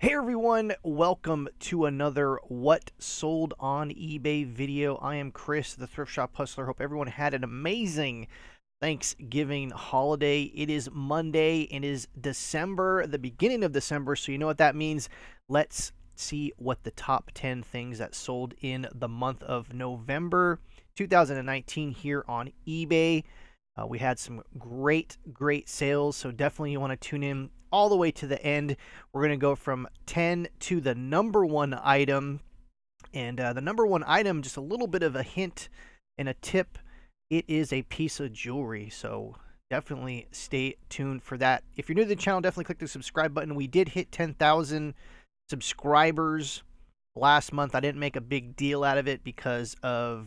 Hey everyone, welcome to another What Sold on eBay video. I am Chris, the Thrift Shop Hustler. Hope everyone had an amazing Thanksgiving holiday. It is Monday, it is December, the beginning of December, so you know what that means. Let's see what the top 10 things that sold in the month of November 2019 here on eBay. We had some great sales, so definitely you want to tune in all the way to the end. We're going to go from 10 to the number one item. And the number one item, just a little bit of a hint and a tip, it is a piece of jewelry. So definitely stay tuned for that. If you're new to the channel, definitely click the subscribe button. We did hit 10,000 subscribers last month. I didn't make a big deal out of it because of,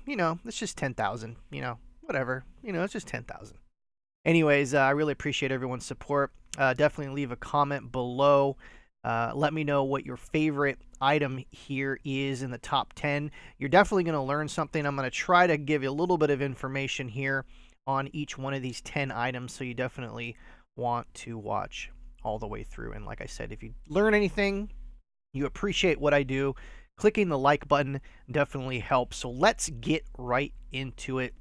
it's just 10,000, whatever. It's just 10,000. Anyways, I really appreciate everyone's support. Definitely leave a comment below. Let me know what your favorite item here is in the top 10. You're definitely going to learn something. I'm going to try to give you a little bit of information here on each one of these 10 items, so you definitely want to watch all the way through. And like I said, if you learn anything, you appreciate what I do, clicking the like button definitely helps. So let's get right into it.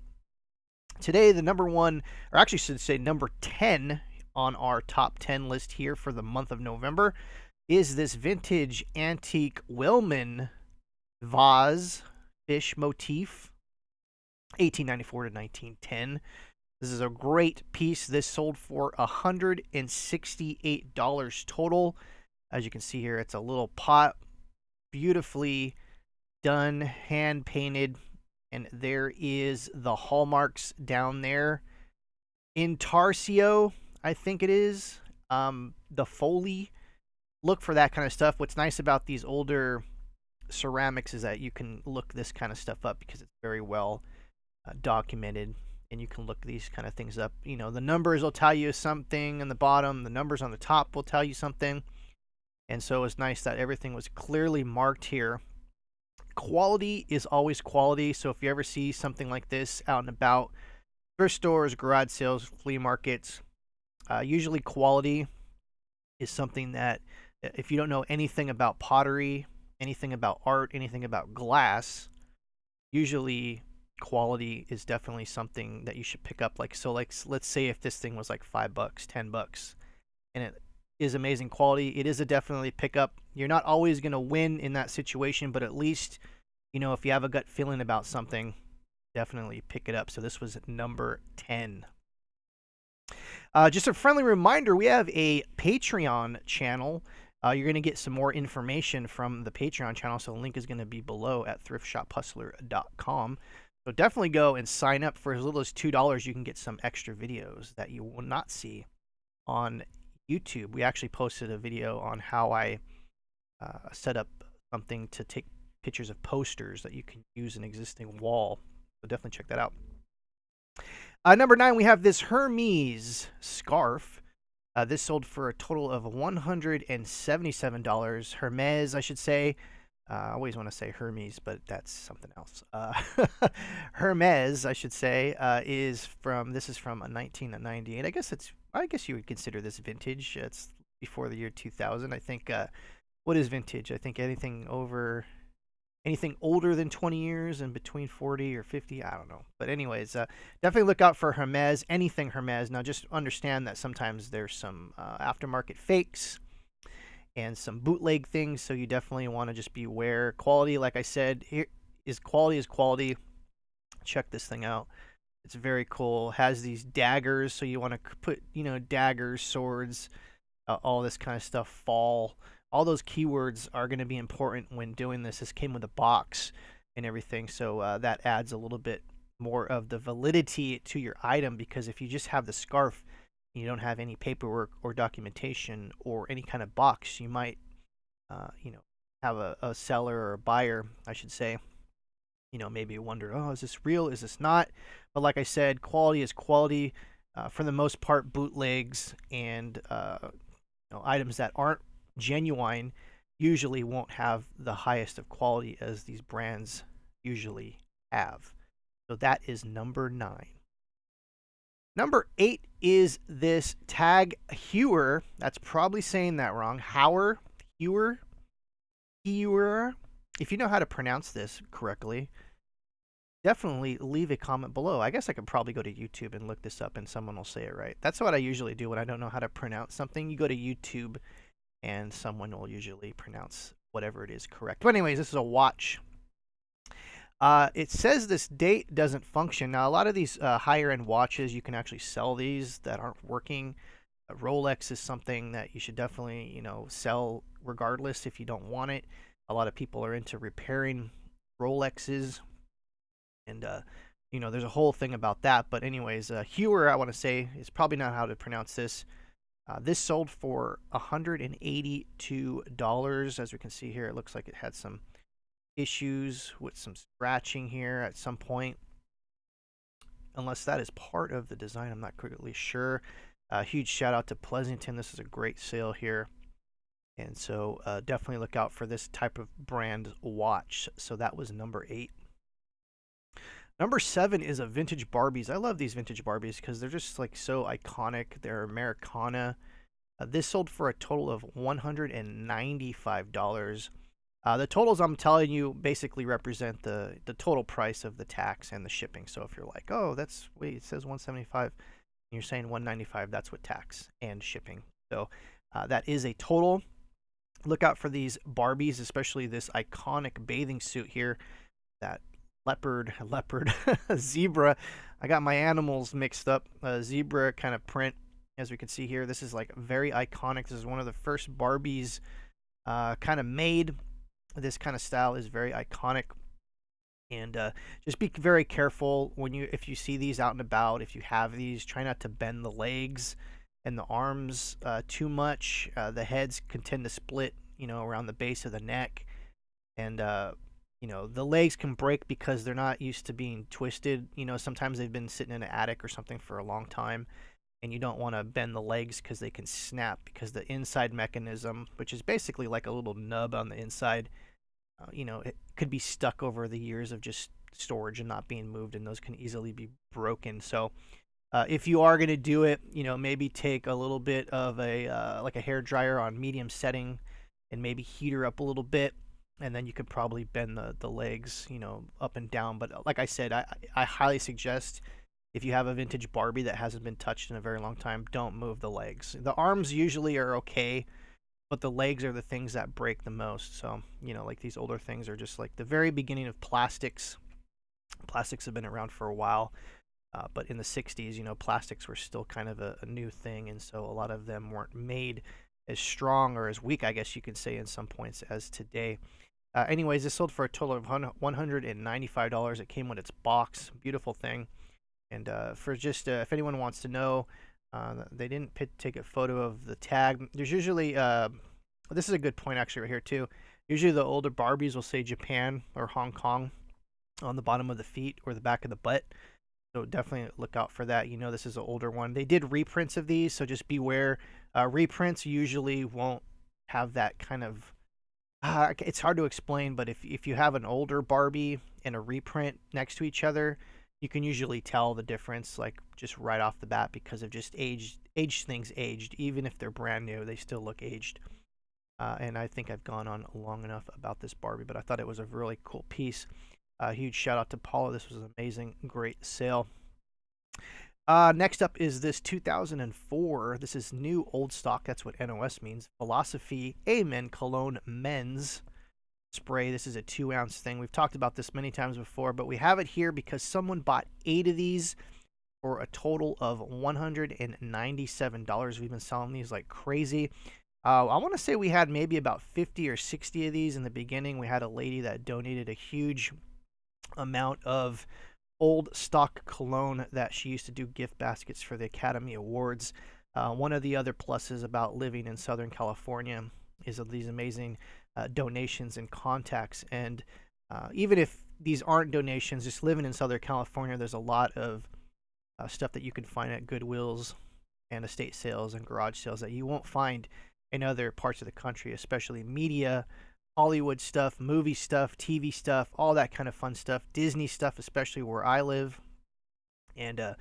Today, the number one, or actually should say number 10 on our top 10 list here for the month of November, is this vintage antique Wellman vase fish motif, 1894 to 1910. This is a great piece. This sold for $168 total. As you can see here, it's a little pot, beautifully done, hand painted. And there is the hallmarks down there. Intarsia, I think it is. The Foley. Look for that kind of stuff. What's nice about these older ceramics is that you can look this kind of stuff up because it's very well documented. And you can look these kind of things up. The numbers will tell you something on the bottom. The numbers on the top will tell you something. And so it's nice that everything was clearly marked here. Quality is always quality, so if you ever see something like this out and about, thrift stores, garage sales, flea markets, usually quality is something that if you don't know anything about pottery, anything about art, anything about glass, usually quality is definitely something that you should pick up. Like let's say if this thing was like $5, $10, and it is amazing quality, it is a definitely pickup. You're not always going to win in that situation, but at least, if you have a gut feeling about something, definitely pick it up. So this was number 10. Just a friendly reminder, we have a Patreon channel. You're going to get some more information from the Patreon channel, so the link is going to be below at thriftshophustler.com. So definitely go and sign up. For as little as $2, you can get some extra videos that you will not see on YouTube. We actually posted a video on how I set up something to take pictures of posters that you can use an existing wall. So definitely check that out. Number 9, we have this Hermes Scarf. This sold for a total of $177. Hermes, I should say. I always want to say Hermes, but that's something else. Hermes, I should say, this is from 1998. I guess you would consider this vintage. It's before the year 2000. I think, what is vintage? I think anything older than 20 years and between 40 or 50, I don't know. But anyways, definitely look out for Hermes, anything Hermes. Now just understand that sometimes there's some aftermarket fakes and some bootleg things, so you definitely want to just be aware. Quality, like I said, quality is quality. Check this thing out. It's very cool. It has these daggers, so you want to put, daggers, swords, all this kind of stuff, fall. All those keywords are going to be important when doing this. This came with a box and everything, so that adds a little bit more of the validity to your item, because if you just have the scarf and you don't have any paperwork or documentation or any kind of box, you might, have a seller or a buyer, I should say, maybe wonder, oh, is this real? Is this not? But like I said, quality is quality. For the most part, bootlegs and items that aren't genuine usually won't have the highest of quality as these brands usually have. So that is number 9. Number 8 is this Tag Heuer. That's probably saying that wrong. Heuer. Heuer. If you know how to pronounce this correctly, definitely leave a comment below. I guess I could probably go to YouTube and look this up and someone will say it right. That's what I usually do when I don't know how to pronounce something. You go to YouTube and someone will usually pronounce whatever it is correct. But anyways, this is a watch. It says this date doesn't function. Now, a lot of these higher end watches, you can actually sell these that aren't working. Rolex is something that you should definitely, sell regardless if you don't want it. A lot of people are into repairing Rolexes, and there's a whole thing about that. But anyways, Heuer, I want to say, is probably not how to pronounce this. This sold for $182. As we can see here, it looks like it had some issues with some scratching here at some point. Unless that is part of the design, I'm not completely sure. Huge shout out to Pleasanton. This is a great sale here. And so definitely look out for this type of brand watch. So that was number 8. Number 7 is a vintage Barbies. I love these vintage Barbies because they're just like so iconic. They're Americana. This sold for a total of $195. The totals I'm telling you basically represent the total price of the tax and the shipping. So if you're like, oh, wait, it says 175, and you're saying 195, that's with tax and shipping. So that is a total. Look out for these Barbies, especially this iconic bathing suit here. That leopard, zebra. I got my animals mixed up. Zebra kind of print, as we can see here. This is like very iconic. This is one of the first Barbies kind of made. This kind of style is very iconic. And just be very careful if you see these out and about. If you have these, try not to bend the legs and the arms too much. The heads can tend to split, around the base of the neck. And the legs can break because they're not used to being twisted. Sometimes they've been sitting in an attic or something for a long time, and you don't want to bend the legs because they can snap, because the inside mechanism, which is basically like a little nub on the inside, it could be stuck over the years of just storage and not being moved, and those can easily be broken. So if you are going to do it, maybe take a little bit of like a hair dryer on medium setting and maybe heat her up a little bit, and then you could probably bend the legs, up and down. But like I said, I highly suggest, if you have a vintage Barbie that hasn't been touched in a very long time, don't move the legs. The arms usually are okay, but the legs are the things that break the most. So, like these older things are just like the very beginning of plastics. Plastics have been around for a while, but in the 60s, plastics were still kind of a new thing, and so a lot of them weren't made as strong or as weak, I guess you could say, in some points as today. Anyways, this sold for a total of $195. It came with its box. Beautiful thing. And for just, if anyone wants to know, they didn't take a photo of the tag. There's usually, this is a good point actually right here too. Usually the older Barbies will say Japan or Hong Kong on the bottom of the feet or the back of the butt. So definitely look out for that. This is an older one. They did reprints of these, so just beware. Reprints usually won't have that kind of, it's hard to explain, but if you have an older Barbie and a reprint next to each other, you can usually tell the difference, like just right off the bat, because of just things aged. Even if they're brand new, they still look aged. And I think I've gone on long enough about this Barbie, but I thought it was a really cool piece. Huge shout out to Paula. This was an amazing, great sale. Next up is this 2004. This is new old stock. That's what NOS means. Philosophy Amen Cologne Men's Spray. This is a 2-ounce thing. We've talked about this many times before, but we have it here because someone bought 8 of these for a total of $197. We've been selling these like crazy. I want to say we had maybe about 50 or 60 of these in the beginning. We had a lady that donated a huge amount of old stock cologne that she used to do gift baskets for the Academy Awards. One of the other pluses about living in Southern California is of these amazing donations and contacts. And even if these aren't donations, just living in Southern California, there's a lot of stuff that you can find at Goodwills and estate sales and garage sales that you won't find in other parts of the country, especially media, Hollywood stuff, movie stuff, TV stuff, all that kind of fun stuff, Disney stuff, especially where I live. And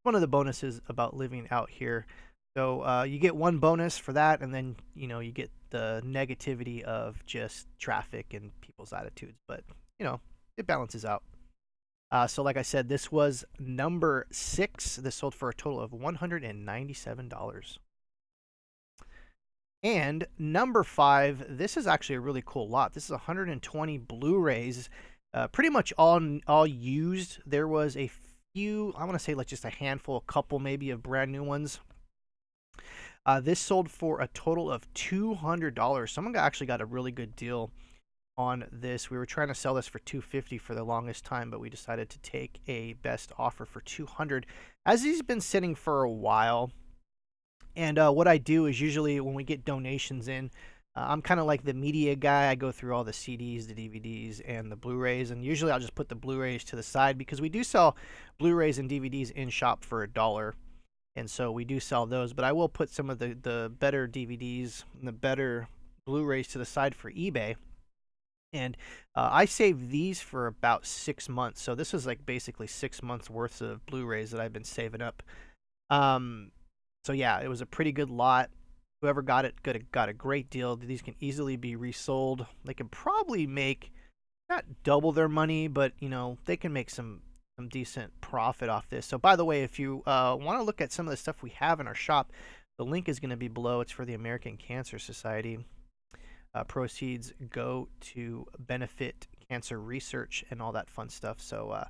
one of the bonuses about living out here. So you get one bonus for that, and then you get the negativity of just traffic and people's attitudes. But it balances out. So like I said, this was number 6. This sold for a total of $197. And number 5, this is actually a really cool lot. This is 120 Blu-rays, pretty much all used. There was a few, I want to say like just a handful, a couple maybe of brand new ones. This sold for a total of $200. Someone actually got a really good deal on this. We were trying to sell this for $250 for the longest time, but we decided to take a best offer for $200, as these have been sitting for a while. And what I do is usually when we get donations in, I'm kind of like the media guy. I go through all the CDs, the DVDs, and the Blu-rays, and usually I'll just put the Blu-rays to the side because we do sell Blu-rays and DVDs in shop for $1, and so we do sell those. But I will put some of the better DVDs and the better Blu-rays to the side for eBay. And I saved these for about 6 months. So this is like basically 6 months worth of Blu-rays that I've been saving up. So yeah, it was a pretty good lot. Whoever got it got a great deal. These can easily be resold. They can probably make not double their money, but they can make some decent profit off this. So by the way, if you want to look at some of the stuff we have in our shop, the link is going to be below. It's for the American Cancer Society. Proceeds go to benefit cancer research and all that fun stuff. So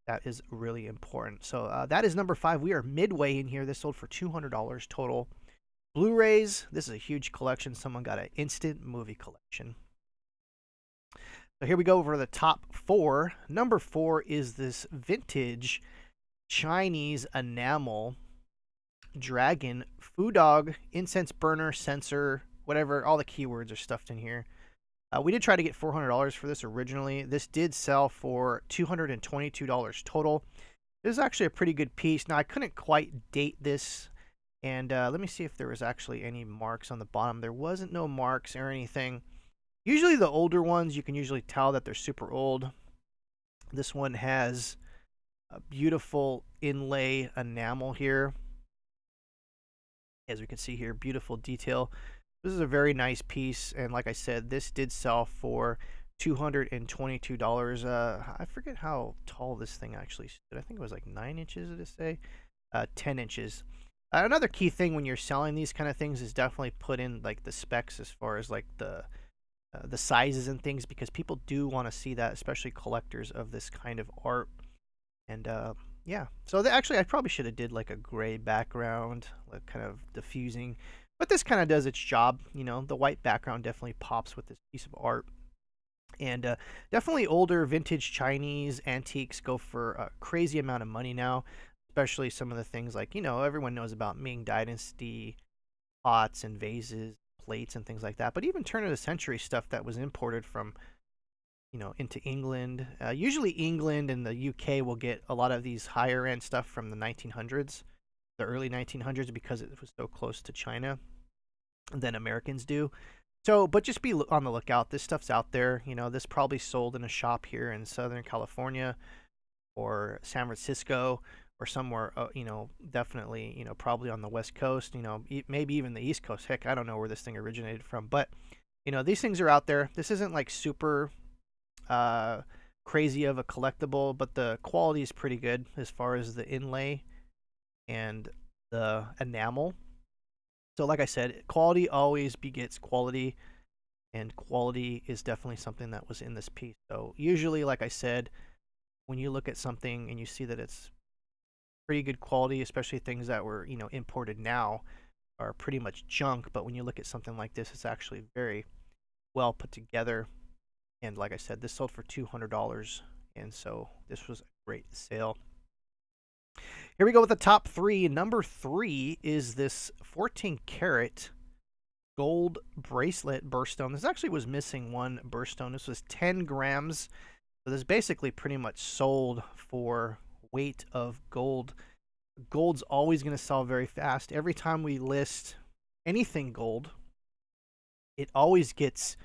that is really important. So that is number 5. We are midway in here. This sold for $200 total. Blu-rays. This is a huge collection. Someone got an instant movie collection. So here we go over the top 4. Number 4 is this vintage Chinese enamel dragon food dog incense burner sensor. Whatever, all the keywords are stuffed in here. We did try to get $400 for this originally. This did sell for $222 total. This is actually a pretty good piece. Now, I couldn't quite date this, and let me see if there was actually any marks on the bottom. There wasn't no marks or anything. Usually the older ones, you can usually tell that they're super old. This one has a beautiful inlay enamel here. As we can see here, beautiful detail. This is a very nice piece, and like I said, this did sell for $222. I forget how tall this thing actually stood. I think it was like 9 inches, did it say? 10 inches. Another key thing when you're selling these kind of things is definitely put in like the specs as far as like the sizes and things, because people do want to see that, especially collectors of this kind of art. And yeah, so actually I probably should have did like a gray background, like kind of diffusing. But this kind of does its job. The white background definitely pops with this piece of art. And definitely older vintage Chinese antiques go for a crazy amount of money now, especially some of the things like, everyone knows about Ming Dynasty pots and vases, plates and things like that. But even turn of the century stuff that was imported from, into England. Usually England and the UK will get a lot of these higher end stuff from the 1900s, the early 1900s, because it was so close to China than Americans do. So, but just be on the lookout. This stuff's out there. This probably sold in a shop here in Southern California or San Francisco or somewhere, definitely, probably on the West Coast, maybe even the East Coast. Heck, I don't know where this thing originated from, but, these things are out there. This isn't like super crazy of a collectible, but the quality is pretty good as far as the inlay and the enamel. So like I said, quality always begets quality, and quality is definitely something that was in this piece. So usually, like I said, when you look at something and you see that it's pretty good quality, especially things that were, imported now, are pretty much junk. But when you look at something like this, it's actually very well put together. And like I said, this sold for $200, and so this was a great sale. Here we go with the top 3. Number 3 is this 14-karat gold bracelet birthstone. This actually was missing one birthstone. This was 10 grams. So this basically pretty much sold for weight of gold. Gold's always going to sell very fast. Every time we list anything gold, it always gets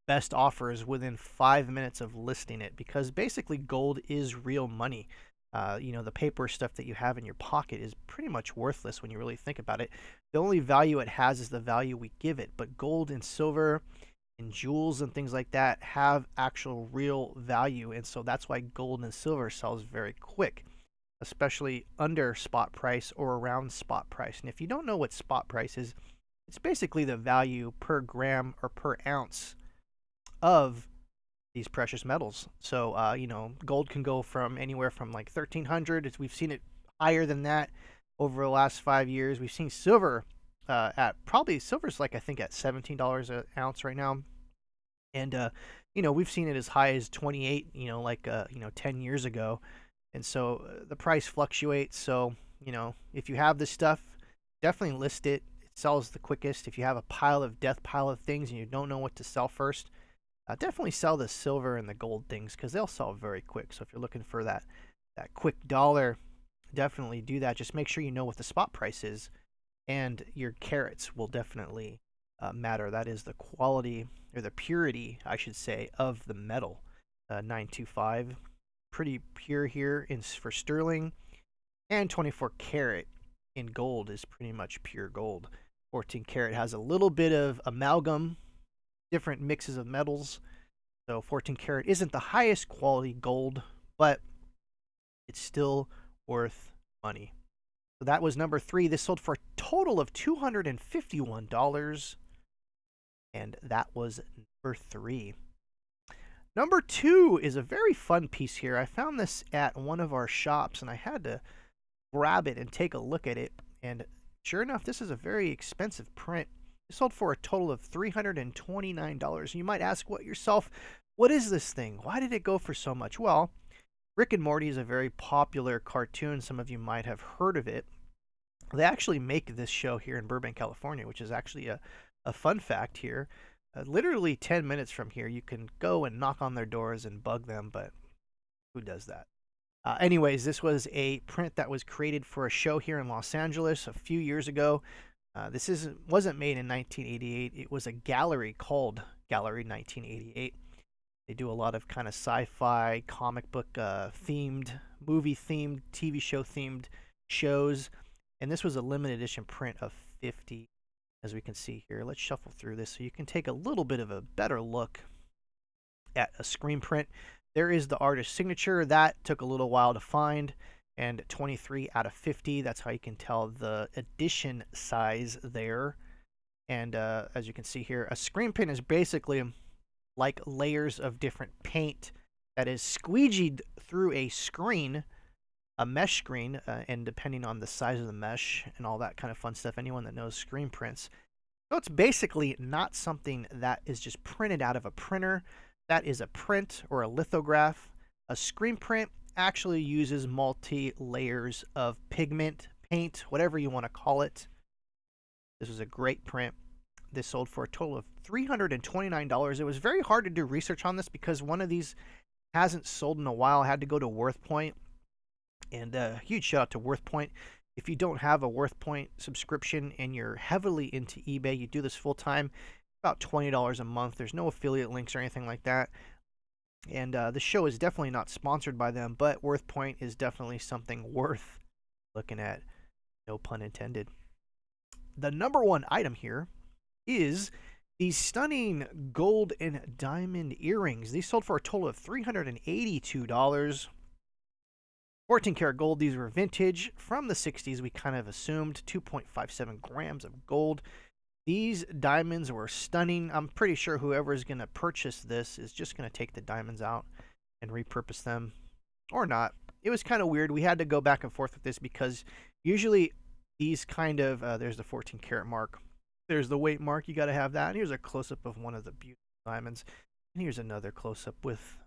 best offers within 5 minutes of listing it, because basically gold is real money. You know, the paper stuff that you have in your pocket is pretty much worthless when you really think about it. The only value it has is the value we give it. But gold and silver and jewels and things like that have actual real value. And so that's why gold and silver sells very quick, especially under spot price or around spot price. And if you don't know what spot price is, it's basically the value per gram or per ounce of these precious metals. So, you know, gold can go from anywhere from like 1,300. We've seen it higher than that over the last 5 years. We've seen silver at probably silver's like I think at $17 an ounce right now, and you know, we've seen it as high as 28. You know, like 10 years ago, and so the price fluctuates. So, you know, if you have this stuff, definitely list it. It sells the quickest. If you have a pile of things and you don't know what to sell first, definitely sell the silver and the gold things because they'll sell very quick. So if you're looking for that quick dollar, definitely do that. Just make sure you know what the spot price is, and your carats will definitely matter. That is the quality or the purity, I should say, of the metal. 925, pretty pure here for sterling, and 24 karat in gold is pretty much pure gold. 14 karat has a little bit of amalgam, different mixes of metals. So 14 karat isn't the highest quality gold, but it's still worth money. So that was number 3. This sold for a total of $251, and that was number 3. Number 2 is a very fun piece here. I found this at one of our shops, and I had to grab it and take a look at it. And sure enough, this is a very expensive print. It sold for a total of $329. You might ask yourself, what is this thing? Why did it go for so much? Well, Rick and Morty is a very popular cartoon. Some of you might have heard of it. They actually make this show here in Burbank, California, which is actually a fun fact here. Literally 10 minutes from here, you can go and knock on their doors and bug them, but who does that? Anyways, this was a print that was created for a show here in Los Angeles a few years ago. This wasn't made in 1988. It was a gallery called Gallery 1988. They do a lot of kind of sci-fi, comic book themed, movie themed, TV show themed shows. And this was a limited edition print of 50, as we can see here. Let's shuffle through this so you can take a little bit of a better look at a screen print. There is the artist signature. That took a little while to find. And 23 out of 50. That's how you can tell the edition size there. And as you can see here, a screen print is basically like layers of different paint that is squeegeed through a screen, a mesh screen, and depending on the size of the mesh and all that kind of fun stuff, anyone that knows screen prints. So it's basically not something that is just printed out of a printer. That is a print or a lithograph. A screen print actually uses multi-layers of pigment, paint, whatever you want to call it. This was a great print. This sold for a total of $329. It was very hard to do research on this because one of these hasn't sold in a while. I had to go to WorthPoint, and a huge shout out to WorthPoint. If you don't have a WorthPoint subscription and you're heavily into eBay, you do this full time, about $20 a month. There's no affiliate links or anything like that. And the show is definitely not sponsored by them, but WorthPoint is definitely something worth looking at. No pun intended. The number 1 item here is these stunning gold and diamond earrings. These sold for a total of $382. 14 karat gold. These were vintage from the 60s. We kind of assumed 2.57 grams of gold. These diamonds were stunning. I'm pretty sure whoever is going to purchase this is just going to take the diamonds out and repurpose them, or not. It was kind of weird. We had to go back and forth with this because usually these kind of, there's the 14 karat mark. There's the weight mark. You got to have that. And here's a close-up of one of the beautiful diamonds. And here's another close-up with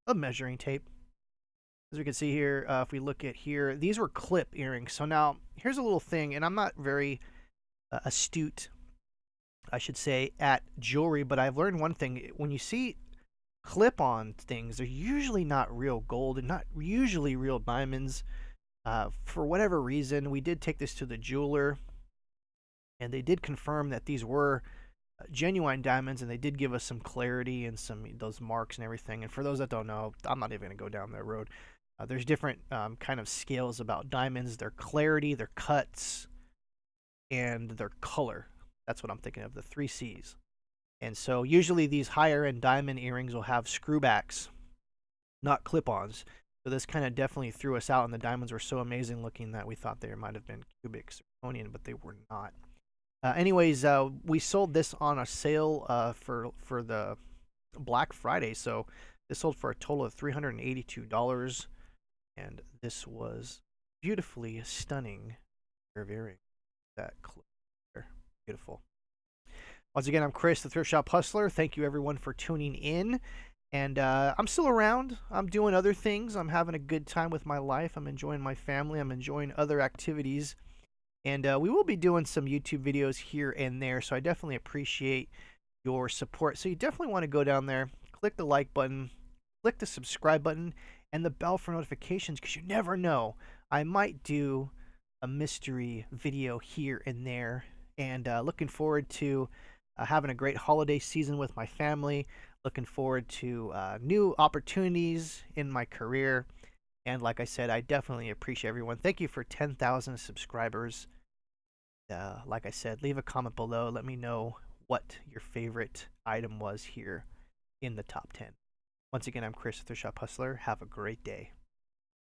a measuring tape. As we can see here, if we look at here, these were clip earrings. So now here's a little thing, and I'm not very astute, I should say, at jewelry, but I've learned one thing. When you see clip-on things, they're usually not real gold and not usually real diamonds. For whatever reason, we did take this to the jeweler, and they did confirm that these were genuine diamonds, and they did give us some clarity and those marks and everything. And for those that don't know, I'm not even going to go down that road. There's different kind of scales about diamonds, their clarity, their cuts, and their color. That's what I'm thinking of, the 3 C's. And so usually these higher end diamond earrings will have screwbacks, not clip-ons. So this kind of definitely threw us out, and the diamonds were so amazing looking that we thought they might have been cubic zirconian, but they were not. Anyways, we sold this on a sale for the Black Friday, so this sold for a total of $382, and this was beautifully stunning pair of earrings. That clear, beautiful. Once again, I'm Chris, the Thrift Shop Hustler. Thank you everyone for tuning in. And I'm still around. I'm doing other things. I'm having a good time with my life. I'm enjoying my family. I'm enjoying other activities. And we will be doing some YouTube videos here and there. So I definitely appreciate your support. So you definitely want to go down there, click the like button, click the subscribe button, and the bell for notifications, because you never know. I might do a mystery video here and there. And looking forward to having a great holiday season with my family. Looking forward to new opportunities in my career. And like I said, I definitely appreciate everyone. Thank you for 10,000 subscribers. Like I said, leave a comment below. Let me know what your favorite item was here in the top 10. Once again, I'm Chris, the Thrift Shop Hustler. Have a great day.